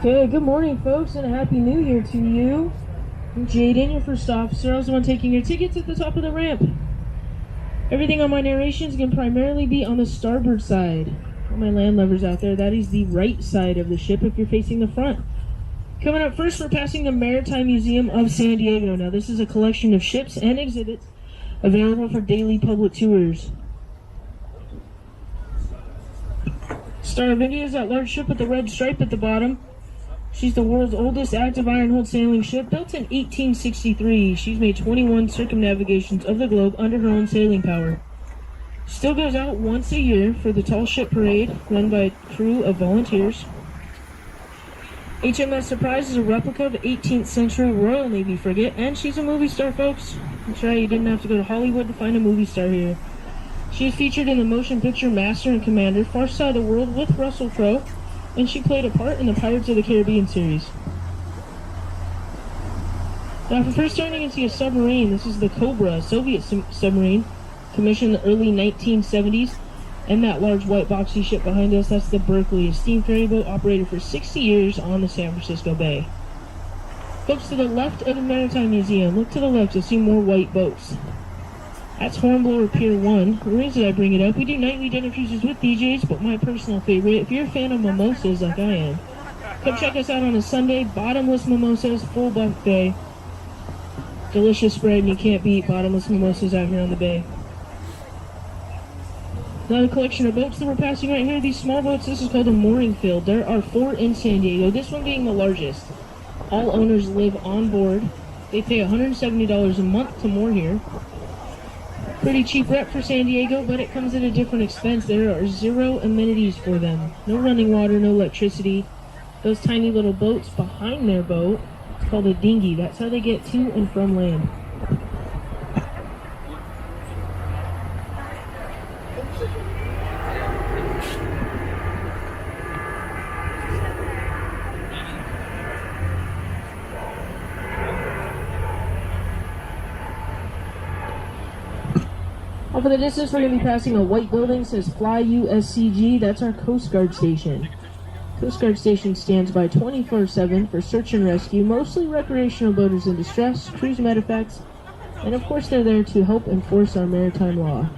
Okay, good morning, folks, and a happy new year to you. I'm Jaden, your first officer. I was the one taking your tickets at the top of the ramp. Everything on my narration is going to primarily be on the starboard side. All my land lovers out there, that is the right side of the ship if you're facing the front. Coming up first, we're passing the Maritime Museum of San Diego. Now, this is a collection of ships and exhibits available for daily public tours. Star of India is that large ship with the red stripe at the bottom. She's the world's oldest active iron-hulled sailing ship, built in 1863. She's made 21 circumnavigations of the globe under her own sailing power. Still goes out once a year for the Tall Ship Parade, run by a crew of volunteers. Hms Surprise is a replica of an 18th century Royal Navy frigate, and she's a movie star, folks. That's right, you didn't have to go to Hollywood to find a movie star here. She is featured in the motion picture Master and Commander, Far Side of the World with Russell Crowe, and she played a part in the Pirates of the Caribbean series. Now, for first turning into a submarine, this is the Cobra, a Soviet submarine, commissioned in the early 1970s, and that large white boxy ship behind us, that's the Berkeley, a steam ferry boat operated for 60 years on the San Francisco Bay. Folks, to the left of the Maritime Museum, look to the left, you'll see more white boats. That's Hornblower Pier 1. The reason I bring it up, we do nightly dinner cruises with DJs, but my personal favorite, if you're a fan of mimosas like I am, come check us out on a Sunday. Bottomless mimosas, full buffet. Delicious spread, and you can't beat bottomless mimosas out here on the bay. Another collection of boats that we're passing right here, these small boats, this is called a mooring field. There are 4 in San Diego, this one being the largest. All owners live on board. They pay $170 a month to moor here. Pretty cheap rep for San Diego, but it comes at a different expense. There are 0 amenities for them. No running water, no electricity. Those tiny little boats behind their boat, it's called a dinghy. That's how they get to and from land. Off in the distance, we're going to be passing a white building that says Fly USCG. That's our Coast Guard station. Coast Guard Station stands by 24/7 for search and rescue, mostly recreational boaters in distress, cruise medevacs, and of course they're there to help enforce our maritime law.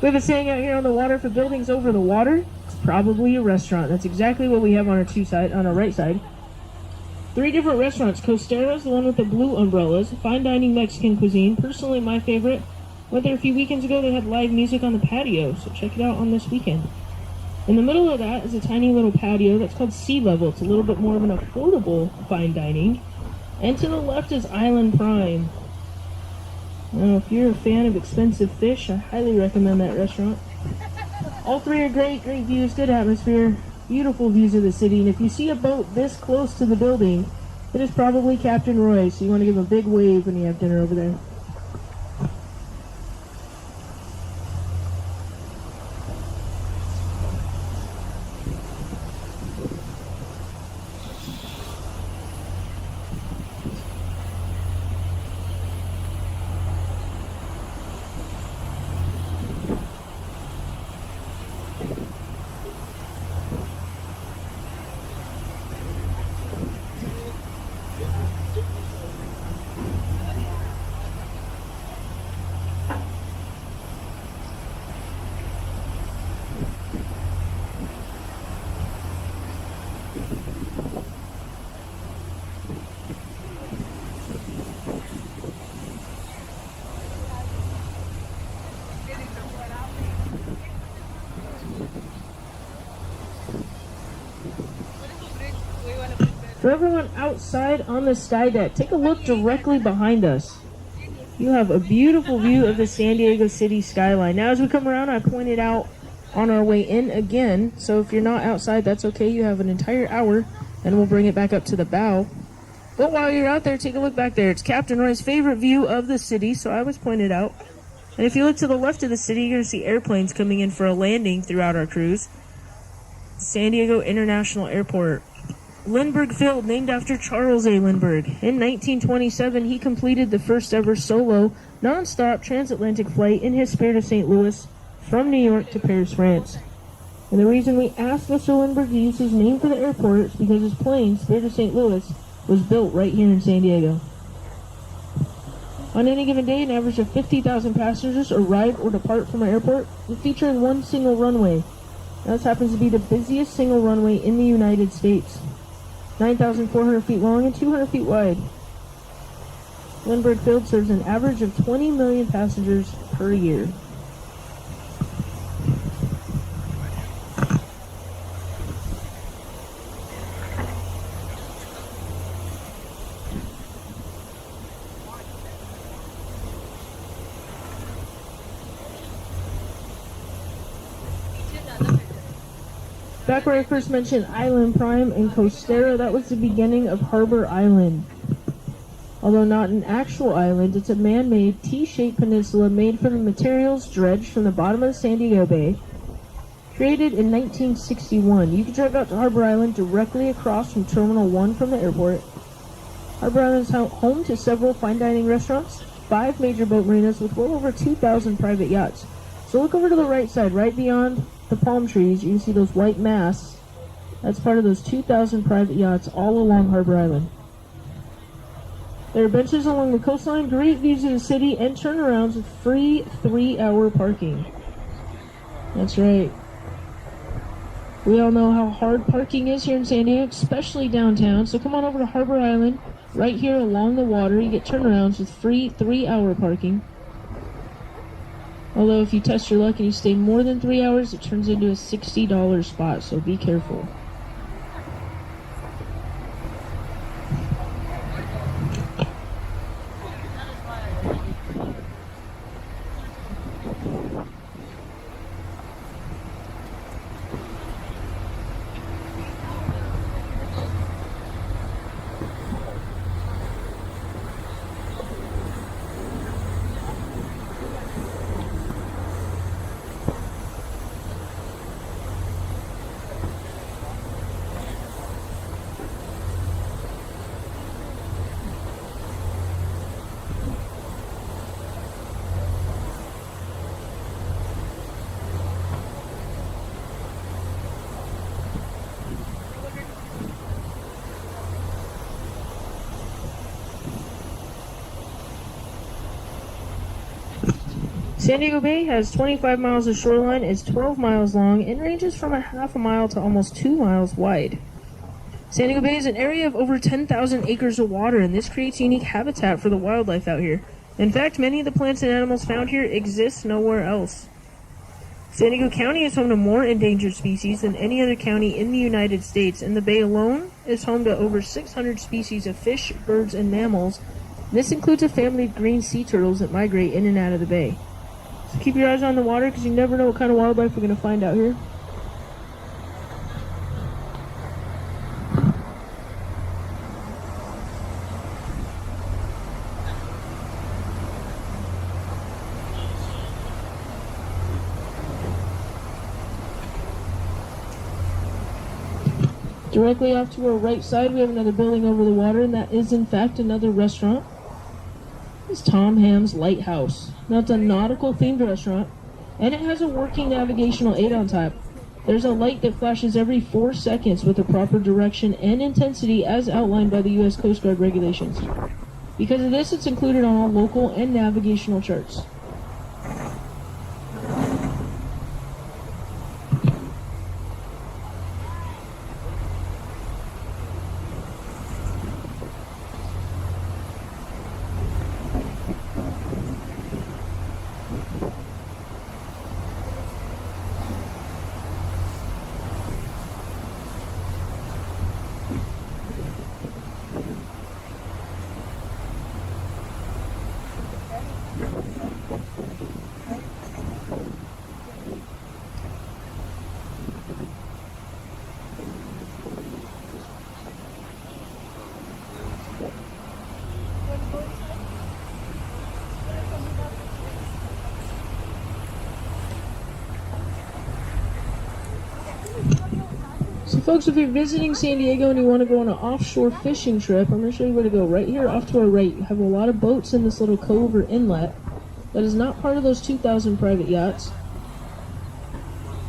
We have a saying out here on the water for buildings over the water. It's probably a restaurant. That's exactly what we have on our right side. 3 different restaurants. Costero's, the one with the blue umbrellas. Fine dining Mexican cuisine. Personally, my favorite. Went there a few weekends ago. They had live music on the patio, so check it out on this weekend. In the middle of that is a tiny little patio that's called Sea Level. It's a little bit more of an affordable fine dining. And to the left is Island Prime. Now, if you're a fan of expensive fish, I highly recommend that restaurant. All 3 are great views, good atmosphere, beautiful views of the city, and if you see a boat this close to the building, it is probably Captain Roy's, so you want to give him a big wave when you have dinner over there. For everyone outside on the sky deck, take a look directly behind us. You have a beautiful view of the San Diego City skyline. Now as we come around, I pointed out on our way in again, so if you're not outside, that's okay. You have an entire hour, and we'll bring it back up to the bow. But while you're out there, take a look back there. It's Captain Roy's favorite view of the city, so I was pointed out. And if you look to the left of the city, you're going to see airplanes coming in for a landing throughout our cruise. San Diego International Airport. Lindbergh Field, named after Charles A. Lindbergh. In 1927, he completed the first ever solo, non-stop transatlantic flight in his spare to St. Louis from New York to Paris, France. And the reason we asked Mr. Lindbergh to use his name for the airport is because his plane, spare to St. Louis, was built right here in San Diego. On any given day, an average of 50,000 passengers arrive or depart from our airport, featuring one single runway. Now, this happens to be the busiest single runway in the United States. 9,400 feet long and 200 feet wide. Lindbergh Field serves an average of 20 million passengers per year. Back where I first mentioned Island Prime and Costera, that was the beginning of Harbor Island. Although not an actual island, it's a man-made T-shaped peninsula made from the materials dredged from the bottom of the San Diego Bay. Created in 1961, you can drive out to Harbor Island directly across from Terminal 1 from the airport. Harbor Island is home to several fine dining restaurants, 5 major boat marinas with well over 2,000 private yachts. So look over to the right side, right beyond the palm trees, you can see those white masts. That's part of those 2,000 private yachts all along Harbor Island. There are benches along the coastline, great views of the city, and turnarounds with free 3-hour parking. That's right. We all know how hard parking is here in San Diego, especially downtown. So come on over to Harbor Island, right here along the water. You get turnarounds with free 3-hour parking. Although if you test your luck and you stay more than 3 hours, it turns into a $60 spot, so be careful. San Diego Bay has 25 miles of shoreline, is 12 miles long, and ranges from a half a mile to almost 2 miles wide. San Diego Bay is an area of over 10,000 acres of water, and this creates unique habitat for the wildlife out here. In fact, many of the plants and animals found here exist nowhere else. San Diego County is home to more endangered species than any other county in the United States, and the Bay alone is home to over 600 species of fish, birds, and mammals. This includes a family of green sea turtles that migrate in and out of the bay. So keep your eyes on the water because you never know what kind of wildlife we're going to find out here. Directly off to our right side, we have another building over the water, and that is in fact another restaurant. It's Tom Hamm's Lighthouse. Now it's a nautical themed restaurant, and it has a working navigational aid on top. There's a light that flashes every 4 seconds with the proper direction and intensity as outlined by the U.S. Coast Guard regulations. Because of this, it's included on all local and navigational charts. So folks, if you're visiting San Diego and you want to go on an offshore fishing trip, I'm going to show you where to go. Right here off to our right, you have a lot of boats in this little cove or inlet that is not part of those 2,000 private yachts.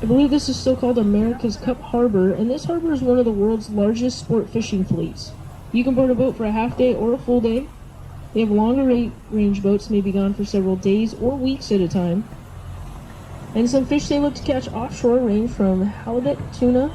I believe this is still called America's Cup Harbor, and this harbor is one of the world's largest sport fishing fleets. You can board a boat for a half day or a full day. They have longer range boats, may be gone for several days or weeks at a time. And some fish they look to catch offshore range from halibut, tuna,